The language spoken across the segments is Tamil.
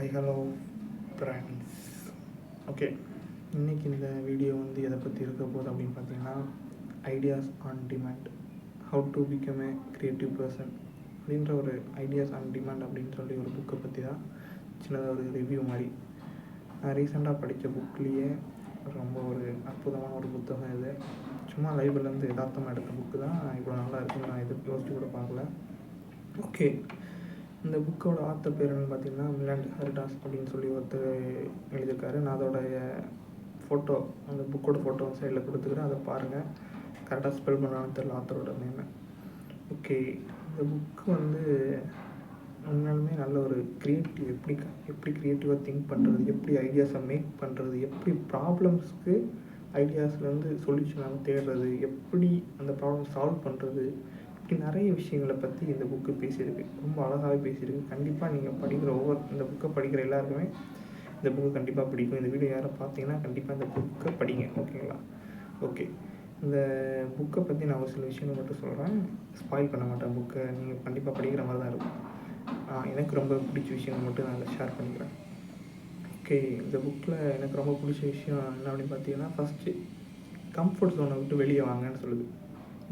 Hi hello friends. ஓகே, இன்றைக்கி இந்த வீடியோ வந்து எதை பற்றி இருக்க போகுது அப்படின்னு பார்த்தீங்கன்னா, ideas on demand, how to become a creative person அப்படின்ற ஒரு ஐடியாஸ் ஆன் டிமாண்ட் அப்படின்னு சொல்லி ஒரு புக்கை பற்றி தான் சின்னதாக ஒரு ரிவ்யூ மாதிரி. நான் ரீசெண்டாக படித்த புக்லேயே ரொம்ப ஒரு அற்புதமான ஒரு புத்தகம் இது. சும்மா லைப்ரரிலேருந்து யதார்த்தமாக எடுத்த புக்கு தான். இவ்வளோ நல்லா இருக்குன்னு நான் எதுவும் யோசிச்சு கூட பார்க்கல. ஓகே, இந்த புக்கோட ஆத்தர் பேர் என்னன்னு பார்த்தீங்கன்னா மிலாண்ட் ஹரிடாஸ் அப்படின்னு சொல்லி ஒருத்தர் எழுதியிருக்காரு. நான் அதோடைய ஃபோட்டோ, அந்த புக்கோட ஃபோட்டோ சைடில் கொடுத்துக்கிறேன், அதை பாருங்கள். கரெக்டாக ஸ்பெல் பண்ணான்னு தெரியல ஆத்தரோட நேம். ஓகே, இந்த புக்கு வந்து உண்மையாலுமே நல்ல ஒரு க்ரியேட்டிவ், எப்படி க்ரியேட்டிவாக திங்க் பண்ணுறது, எப்படி ஐடியாஸை மேக் பண்ணுறது, எப்படி ப்ராப்ளம்ஸ்க்கு ஐடியாஸ்லேருந்து சொல்யூஷனாக தேடுறது, எப்படி அந்த ப்ராப்ளம் சால்வ் பண்ணுறது, இப்படி நிறைய விஷயங்களை பற்றி இந்த புக்கு பேசியிருக்கு. ரொம்ப அழகாகவே பேசியிருக்கு. கண்டிப்பாக நீங்கள் படிக்கிற இந்த புக்கை படிக்கிற எல்லாருக்குமே இந்த புக்கு கண்டிப்பாக பிடிக்கும். இந்த வீடியோ யாரை பார்த்தீங்கன்னா கண்டிப்பாக இந்த புக்கை படிங்க, ஓகேங்களா? ஓகே, இந்த புக்கை பற்றி நான் ஒரு சில விஷயங்கள் மட்டும் சொல்கிறேன், ஸ்பாயில் பண்ண மாட்டேன். புக்கை நீங்கள் கண்டிப்பாக படிக்கிற மாதிரி தான் இருக்கும். எனக்கு ரொம்ப பிடிச்ச விஷயங்கள் மட்டும் நான் அதை ஷேர் பண்ணிக்கிறேன். ஓகே, இந்த புக்கில் எனக்கு ரொம்ப பிடிச்ச விஷயம் என்ன அப்படின்னு பார்த்தீங்கன்னா, ஃபஸ்ட்டு கம்ஃபர்ட் ஜோனை விட்டு வெளியே வாங்கன்னு சொல்லுது.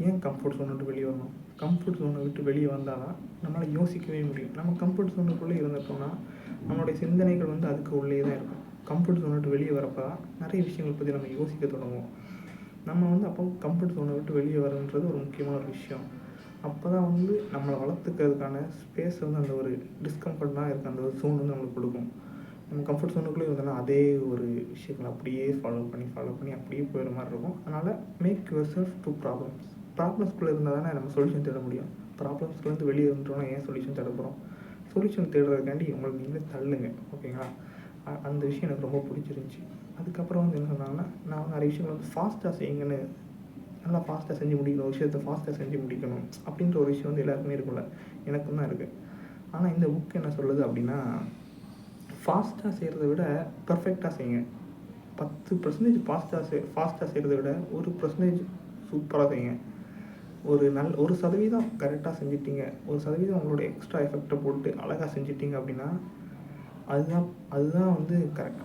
ஏன் கம்ஃபர்ட் ஜோனை விட்டு வெளியே வரணும்? கம்ஃபர்ட் ஜோனை விட்டு வெளியே வந்தால் தான் நம்மளால் யோசிக்கவே முடியும். நம்ம கம்ஃபர்ட் ஜோனுக்குள்ளே இருந்துட்டோம்னா நம்மளுடைய சிந்தனைகள் வந்து அதுக்கு உள்ளே தான் இருக்கும். கம்ஃபர்ட் ஜோனை விட்டு வெளியே வரப்போ தான் நிறைய விஷயங்கள் பற்றி நம்ம யோசிக்க தொடங்குவோம். நம்ம வந்து அப்போ கம்ஃபர்ட் ஜோனை விட்டு வெளியே வரன்றது ஒரு முக்கியமான ஒரு விஷயம். அப்போ தான் வந்து நம்மளை வளர்த்துக்கிறதுக்கான ஸ்பேஸ் வந்து அந்த ஒரு டிஸ்கம்ஃபர்ட்லாம் இருக்குது, அந்த ஒரு ஜோன் வந்து நம்மளுக்கு கொடுக்கும். நம்ம கம்ஃபர்ட் ஜோனுக்குள்ளே இருந்தோம்னா அதே ஒரு விஷயங்களை அப்படியே ஃபாலோ பண்ணி அப்படியே போயிடுற மாதிரி இருக்கும். அதனால் மேக் யுவர் செல்ஃப் டு ப்ராப்ளம்ஸ்குள்ளே இருந்தால் தானே நம்ம சொல்யூஷன் தேட முடியும். ப்ராப்ளம்ஸ்குள்ளேருந்து வெளியே இருந்தோம்னா ஏன் சொல்யூஷன் தேட போகிறோம்? சொல்யூஷன் தேடுறதுக்காண்டி உங்களை நீங்களே தள்ளுங்க, ஓகேங்களா? அந்த விஷயம் எனக்கு ரொம்ப பிடிச்சிருந்துச்சி. அதுக்கப்புறம் வந்து என்ன சொன்னாங்கன்னா, நான் நிறைய விஷயங்கள் வந்து ஃபாஸ்ட்டாக செய்யுங்கன்னு, நல்லா ஃபாஸ்ட்டாக செஞ்சு முடிக்கணும், ஒரு விஷயத்தை ஃபாஸ்ட்டாக செஞ்சு முடிக்கணும் அப்படின்ற ஒரு விஷயம் வந்து எல்லாருக்குமே இருக்கும்ல, எனக்கும் தான் இருக்குது. ஆனால் இந்த புக் என்ன சொல்லுது அப்படின்னா, ஃபாஸ்ட்டாக செய்கிறத விட பர்ஃபெக்டாக செய்யுங்க. 10% ஃபாஸ்ட்டாக செய்கிறத விட 1% சூப்பராக செய்யுங்க. ஒரு 1% கரெக்டாக செஞ்சிட்டிங்க, 1% உங்களோட எக்ஸ்ட்ரா எஃபெக்டை போட்டு அழகாக செஞ்சிட்டிங்க அப்படின்னா அதுதான் வந்து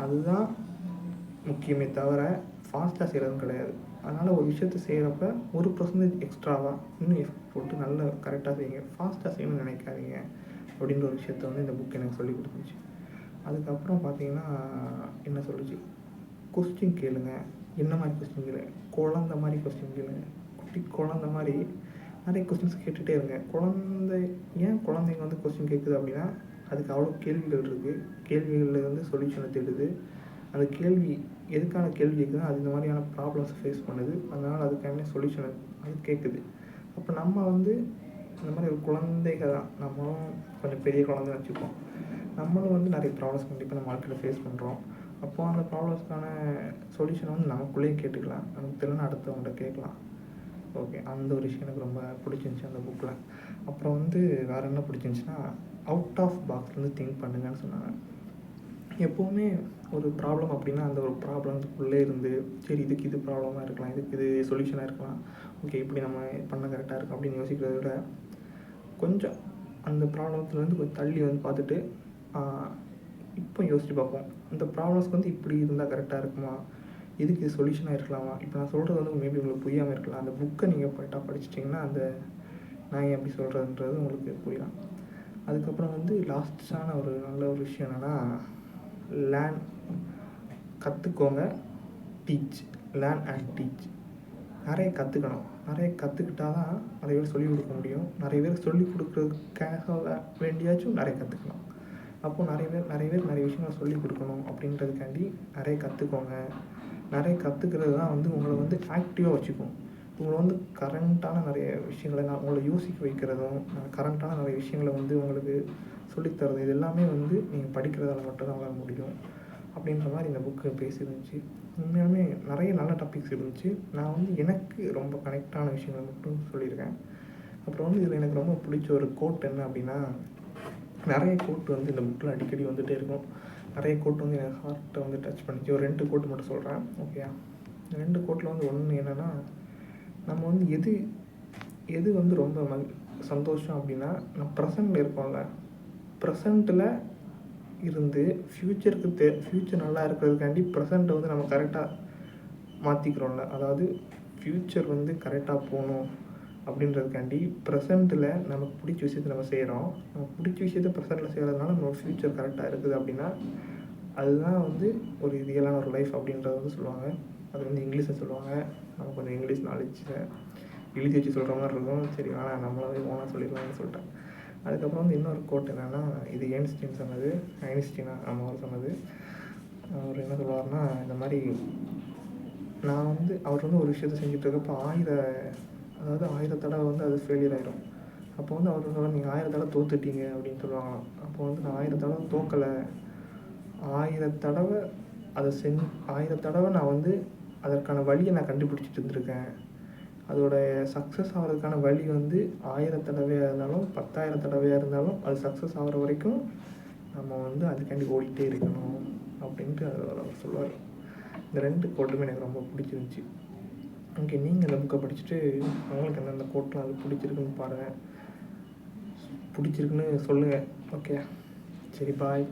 அதுதான் முக்கியமே தவிர ஃபாஸ்ட்டாக செய்கிறதும் கிடையாது. அதனால் ஒரு விஷயத்தை செய்கிறப்ப 1% எக்ஸ்ட்ராவாக இன்னும் எஃபெக்ட் போட்டு நல்லா கரெக்டாக செய்யுங்க. ஃபாஸ்ட்டாக செய்யணும்னு நினைக்காதீங்க அப்படின்ற ஒரு விஷயத்த வந்து இந்த புக் எனக்கு சொல்லி கொடுத்துருச்சு. அதுக்கப்புறம் பார்த்தீங்கன்னா என்ன சொல்லுச்சு, கொஸ்டின் கேளுங்க. என்ன மாதிரி கொஸ்டின் கேளுங்க? குழந்த மாதிரி கொஸ்டின் கேளுங்க. குழந்த மாதிரி நிறைய கொஸ்டின்ஸ் கேட்டுகிட்டே இருங்க. ஏன் குழந்தைங்க வந்து கொஸ்டின் கேட்குது அப்படின்னா, அதுக்கு அவ்வளோ கேள்விகள் இருக்குது. கேள்விகளில் வந்து சொல்யூஷனை தேடுது. அந்த கேள்வி எதுக்கான கேள்வி கேட்குதுன்னா, அது இந்த மாதிரியான ப்ராப்ளம்ஸை ஃபேஸ் பண்ணுது. அதனால் அதுக்கான சொல்யூஷனை அது கேட்குது. அப்போ நம்ம வந்து இந்த மாதிரி ஒரு குழந்தைகள் தான், நம்மளும் கொஞ்சம் பெரிய குழந்தைன்னு வச்சுப்போம். நம்மளும் வந்து நிறைய ப்ராப்ளம்ஸ் கண்டிப்பாக நம்ம வாழ்க்கையில் ஃபேஸ் பண்ணுறோம். அப்போது அந்த ப்ராப்ளம்ஸ்க்கான சொல்யூஷனை வந்து நமக்குள்ளேயே கேட்டுக்கலாம், நமக்கு தெரியலனா அடுத்தவங்கள்ட்ட கேட்கலாம். ஓகே, அந்த ஒரு விஷயம் எனக்கு ரொம்ப பிடிச்சிருந்துச்சி அந்த புக்கில். அப்புறம் வந்து வேறு என்ன பிடிச்சிருந்துச்சின்னா, அவுட் ஆஃப் பாக்ஸ்லேருந்து திங்க் பண்ணுங்கன்னு சொன்னாங்க. எப்போவுமே ஒரு ப்ராப்ளம் அப்படின்னா அந்த ஒரு ப்ராப்ளம்க்குள்ளே இருந்து சரி இதுக்கு இது ப்ராப்ளமாக இருக்கலாம், இதுக்கு இது சொல்யூஷனாக இருக்கலாம், ஓகே இப்படி நம்ம பண்ண கரெக்டாக இருக்கும் அப்படின்னு யோசிக்கிறத விட கொஞ்சம் அந்த ப்ராப்ளத்துலேருந்து கொஞ்சம் தள்ளி வந்து பார்த்துட்டு இப்போ யோசித்து பார்ப்போம், இந்த ப்ராப்ளம்ஸ்க்கு வந்து இப்படி இருந்தால் கரெக்டாக இருக்குமா, இதுக்கு இது சொல்யூஷனாக இருக்கலாமா. இப்போ நான் சொல்கிறது வந்து மேபி உங்களுக்கு புரியாமல் இருக்கலாம். அந்த புக்கை நீங்கள் படிச்சிட்டிங்கன்னா அந்த நான் எப்படி சொல்கிறதுன்றது உங்களுக்கு புரியலாம். அதுக்கப்புறம் வந்து லாஸ்ட்டான ஒரு நல்ல ஒரு விஷயம் என்னென்னா, கற்றுக்கோங்க, லேர்ன் அண்ட் டீச். நிறைய கற்றுக்கணும். நிறைய கற்றுக்கிட்டா தான் நிறைய பேர் சொல்லிக் கொடுக்க முடியும். நிறைய பேர் சொல்லிக் கொடுக்குறதுக்காக வேண்டியாச்சும் நிறைய கற்றுக்கணும். அப்போது நிறைய பேர் நிறைய விஷயங்களை சொல்லிக் கொடுக்கணும் அப்படின்றதுக்காண்டி நிறைய கற்றுக்கோங்க. நிறைய கற்றுக்கிறது தான் வந்து உங்களை வந்து ஆக்டிவாக வச்சுக்கும். உங்களை வந்து கரண்ட்டான நிறைய விஷயங்களை உங்களை யோசிக்க வைக்கிறதும், கரண்ட்டான நிறைய விஷயங்களை வந்து உங்களுக்கு சொல்லித்தரது, இது எல்லாமே வந்து நீங்கள் படிக்கிறதால மட்டும்தான் வர முடியும் அப்படின்ற மாதிரி இந்த புக்கு பேசியிருந்துச்சு. உண்மையாலுமே நிறைய நல்ல டாபிக்ஸ் இருந்துச்சு. நான் வந்து எனக்கு ரொம்ப கனெக்டான விஷயங்களை மட்டும் சொல்லியிருக்கேன். அப்புறம் வந்து இதில் எனக்கு ரொம்ப பிடிச்ச ஒரு கோட் என்ன அப்படின்னா, நிறைய கோட் வந்து இந்த புக்கில் அடிக்கடி வந்துகிட்டே இருக்கும். நிறைய கோட் வந்து என் ஹார்ட்டை வந்து டச் பண்ணிச்சு. ஒரு 2 கோட் மட்டும் சொல்கிறேன், ஓகேயா? 2 கோட்டில் வந்து ஒன்று என்னென்னா, நம்ம வந்து எது வந்து ரொம்ப சந்தோஷம் அப்படின்னா, நம்ம ப்ரெசண்ட்டில் இருக்கோம்ல, ப்ரெசண்ட்டில் இருந்து ஃப்யூச்சர் நல்லா இருக்கிறதுக்காண்டி ப்ரெசண்ட்டை வந்து நம்ம கரெக்டாக மாற்றிக்கிறோம்ல. அதாவது ஃப்யூச்சர் வந்து கரெக்டாக போகணும் அப்படின்றதுக்காண்டி ப்ரெசண்ட்டில் நமக்கு பிடிச்ச விஷயத்தை நம்ம செய்கிறோம். நமக்கு பிடிச்ச விஷயத்தை ப்ரெசண்ட்டில் செய்கிறதுனால நம்மளோட ஃப்யூச்சர் கரெக்டாக இருக்குது அப்படின்னா அதுதான் வந்து ஒரு ரியலான ஒரு லைஃப் அப்படின்றத வந்து சொல்லுவாங்க. அது வந்து இங்கிலீஷில் சொல்லுவாங்க. நம்ம கொஞ்சம் இங்கிலீஷ் நாலேஜ் எழுதி வச்சு சொல்கிற மாதிரி இருக்கும். சரி ஆனால் நம்மளாவே ஓனாக சொல்லிடலாம்னு சொல்லிட்டேன். அதுக்கப்புறம் வந்து இன்னொரு கோட் என்னென்னா, இது ஐன்ஸ்டீன் சொன்னது. அவர் சொன்னது. அவர் என்ன சொல்லுவார்னா, இந்த மாதிரி நான் வந்து அவர் வந்து ஒரு விஷயத்தை செஞ்சுட்ருக்கப்போ 1000 தடவை வந்து அது ஃபெயிலியர் ஆகிடும். அப்போ வந்து அவர் சொல்ல, நீங்கள் 1000 தடவை தோத்துட்டீங்க அப்படின்னு சொல்லுவாங்களாம். அப்போ வந்து நான் 1000 தடவை தோக்கலை, 1000 தடவை அதை 1000 தடவை நான் வந்து அதற்கான வழியை நான் கண்டுபிடிச்சிட்டு இருந்திருக்கேன். அதோட சக்ஸஸ் ஆகிறதுக்கான வழி வந்து 1000 தடவையாக இருந்தாலும் 10,000 தடவையாக இருந்தாலும் அது சக்ஸஸ் ஆகிற வரைக்கும் நம்ம வந்து அதுக்காண்டி ஓடிட்டே இருக்கணும் அப்படின்ட்டு அவர் சொல்லுவார். இந்த 2 கோட்டுமே எனக்கு ரொம்ப பிடிச்சிருந்துச்சி. ஓகே, நீங்கள் இந்த புக்கை படிச்சுட்டு உங்களுக்கு எந்தெந்த கோட்லாம் அது பிடிச்சிருக்குன்னு பாருங்கள். பிடிச்சிருக்குன்னு சொல்லுங்கள். ஓகே, சரி, பாய்.